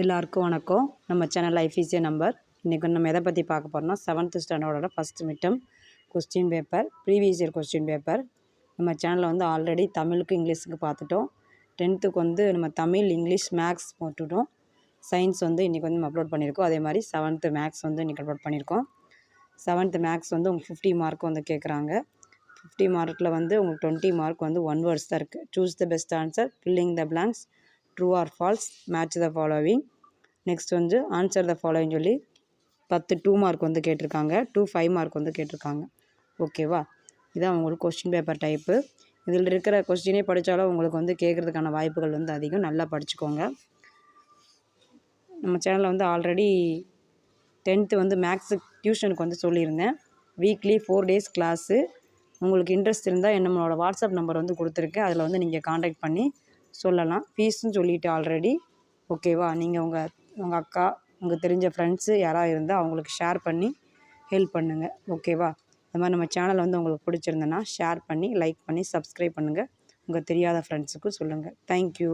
எல்லாருக்கும் வணக்கம். நம்ம சேனல் லைஃப் ஈஸியா நம்பர். இன்றைக்கி நம்ம எதை பற்றி பார்க்க போகிறோம்னா 7th ஸ்டாண்டர்டோட first midterm question paper, previous year question paper. நம்ம சேனலில் வந்து ஆல்ரெடி தமிழுக்கு இங்கிலீஷுக்கு பார்த்துட்டோம். 10th வந்து நம்ம தமிழ், இங்கிலீஷ், மேக்ஸ் போட்டுவிட்டோம். சயின்ஸ் வந்து இன்றைக்கி வந்து நம்ம அப்லோட் பண்ணியிருக்கோம். அதே மாதிரி 7th மேக்ஸ் வந்து இன்றைக்கி அப்லோட் பண்ணியிருக்கோம். 7th மேக்ஸ் வந்து உங்களுக்கு 50 மார்க் வந்து கேட்குறாங்க. 50 மார்க்கில் வந்து உங்களுக்கு 20 மார்க் வந்து 1 வேர்ட்ஸ் தான் இருக்குது. Choose the best answer, filling the blanks, true or false, match the following. Next வந்து ஆன்சர் த ஃபாலோவிங் சொல்லி 10 2 மார்க் வந்து கேட்டிருக்காங்க, 2 5 மார்க் வந்து கேட்டிருக்காங்க. ஓகேவா? இதான் உங்களுக்கு கொஸ்டின் பேப்பர் டைப்பு. இதில் இருக்கிற கொஸ்டினே படித்தாலும் உங்களுக்கு வந்து கேட்குறதுக்கான வாய்ப்புகள் வந்து அதிகம். நல்லா படிச்சுக்கோங்க. நம்ம சேனலில் வந்து ஆல்ரெடி 10th வந்து மேக்ஸு டியூஷனுக்கு வந்து சொல்லியிருந்தேன். Weekly 4 days class. உங்களுக்கு இன்ட்ரெஸ்ட் இருந்தால் நம்மளோட வாட்ஸ்அப் நம்பர் வந்து கொடுத்துருக்கேன். அதில் வந்து நீங்கள் காண்டாக்ட் பண்ணி சொல்லலாம். ஃபீஸும் சொல்லிவிட்டு ஆல்ரெடி. ஓகேவா? நீங்கள் உங்கள் அக்கா, உங்களுக்கு தெரிஞ்ச ஃப்ரெண்ட்ஸு யாராவது இருந்தால் அவங்களுக்கு ஷேர் பண்ணி ஹெல்ப் பண்ணுங்கள். ஓகேவா? அது மாதிரி நம்ம சேனல் வந்து உங்களுக்கு பிடிச்சிருந்தனா ஷேர் பண்ணி, லைக் பண்ணி, சப்ஸ்கிரைப் பண்ணுங்கள். உங்கள் தெரியாத ஃப்ரெண்ட்ஸுக்கும் சொல்லுங்கள். தேங்க்யூ.